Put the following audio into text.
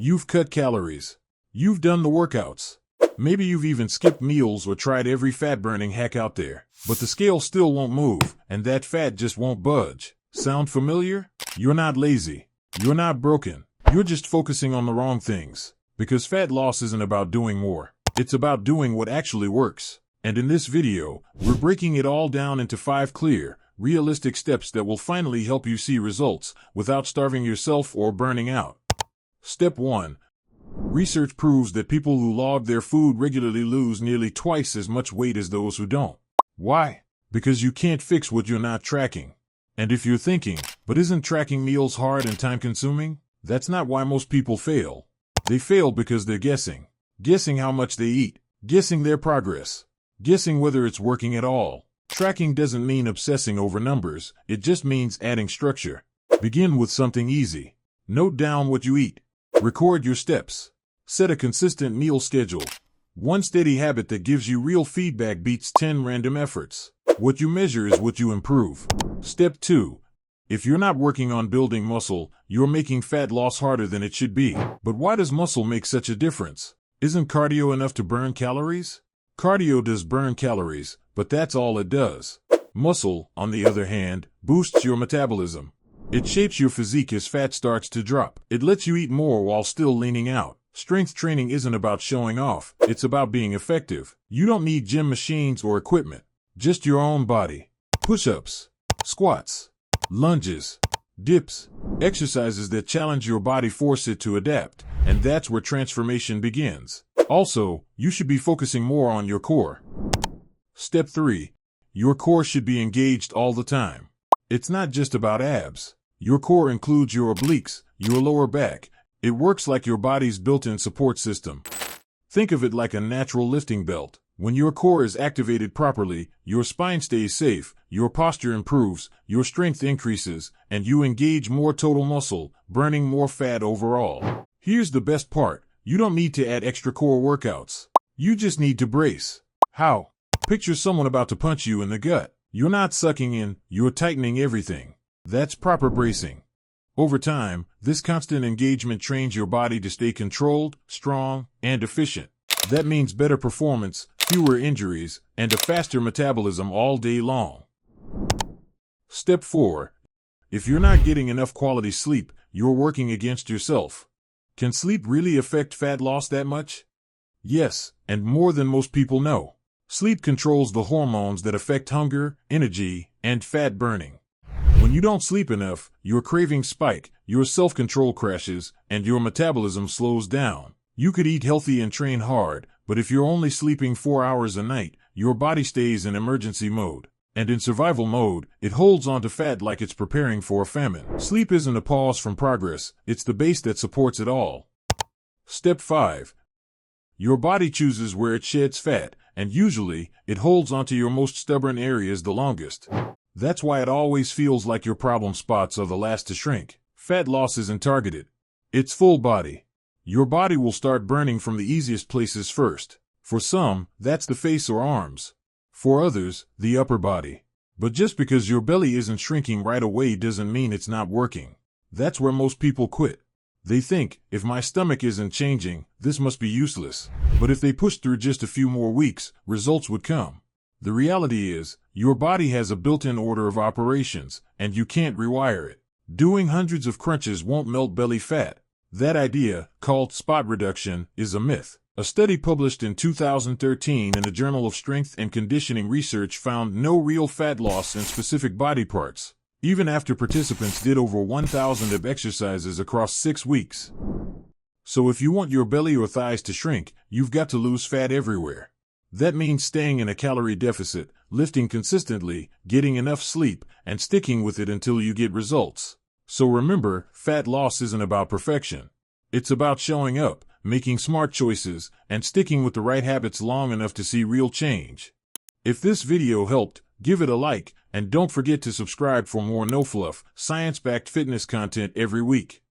You've cut calories. You've done the workouts. Maybe you've even skipped meals or tried every fat-burning hack out there. But the scale still won't move, and that fat just won't budge. Sound familiar? You're not lazy. You're not broken. You're just focusing on the wrong things. Because fat loss isn't about doing more. It's about doing what actually works. And in this video, we're breaking it all down into 5 clear, realistic steps that will finally help you see results without starving yourself or burning out. Step 1. Research proves that people who log their food regularly lose nearly twice as much weight as those who don't. Why? Because you can't fix what you're not tracking. And if you're thinking, but isn't tracking meals hard and time-consuming? That's not why most people fail. They fail because they're guessing. Guessing how much they eat. Guessing their progress. Guessing whether it's working at all. Tracking doesn't mean obsessing over numbers, it just means adding structure. Begin with something easy. Note down what you eat. Record your steps. Set a consistent meal schedule. One steady habit that gives you real feedback beats 10 random efforts. What you measure is what you improve. Step 2. If you're not working on building muscle, you're making fat loss harder than it should be. But why does muscle make such a difference? Isn't cardio enough to burn calories? Cardio does burn calories, but that's all it does. Muscle, on the other hand, boosts your metabolism. It shapes your physique as fat starts to drop. It lets you eat more while still leaning out. Strength training isn't about showing off, it's about being effective. You don't need gym machines or equipment, just your own body. Push-ups, squats, lunges, dips, exercises that challenge your body force it to adapt, and that's where transformation begins. Also, you should be focusing more on your core. Step 3. Your core should be engaged all the time. It's not just about abs. Your core includes your obliques, your lower back. It works like your body's built-in support system. Think of it like a natural lifting belt. When your core is activated properly, your spine stays safe, your posture improves, your strength increases, and you engage more total muscle, burning more fat overall. Here's the best part. You don't need to add extra core workouts. You just need to brace. How? Picture someone about to punch you in the gut. You're not sucking in, you're tightening everything. That's proper bracing. Over time, this constant engagement trains your body to stay controlled, strong, and efficient. That means better performance, fewer injuries, and a faster metabolism all day long. Step 4. If you're not getting enough quality sleep, you're working against yourself. Can sleep really affect fat loss that much? Yes, and more than most people know. Sleep controls the hormones that affect hunger, energy, and fat burning. When you don't sleep enough, your cravings spike, your self-control crashes, and your metabolism slows down. You could eat healthy and train hard, but if you're only sleeping 4 hours a night, your body stays in emergency mode. And in survival mode, it holds onto fat like it's preparing for a famine. Sleep isn't a pause from progress, it's the base that supports it all. Step 5. Your body chooses where it sheds fat, and usually, it holds onto your most stubborn areas the longest. That's why it always feels like your problem spots are the last to shrink. Fat loss isn't targeted. It's full body. Your body will start burning from the easiest places first. For some, that's the face or arms. For others, the upper body. But just because your belly isn't shrinking right away doesn't mean it's not working. That's where most people quit. They think, if my stomach isn't changing, this must be useless. But if they push through just a few more weeks, results would come. The reality is, your body has a built-in order of operations, and you can't rewire it. Doing hundreds of crunches won't melt belly fat. That idea, called spot reduction, is a myth. A study published in 2013 in the Journal of Strength and Conditioning Research found no real fat loss in specific body parts, even after participants did over 1,000 of exercises across 6 weeks. So if you want your belly or thighs to shrink, you've got to lose fat everywhere. That means staying in a calorie deficit, lifting consistently, getting enough sleep, and sticking with it until you get results. So remember, fat loss isn't about perfection. It's about showing up, making smart choices, and sticking with the right habits long enough to see real change. If this video helped, give it a like, and don't forget to subscribe for more no-fluff, science-backed fitness content every week.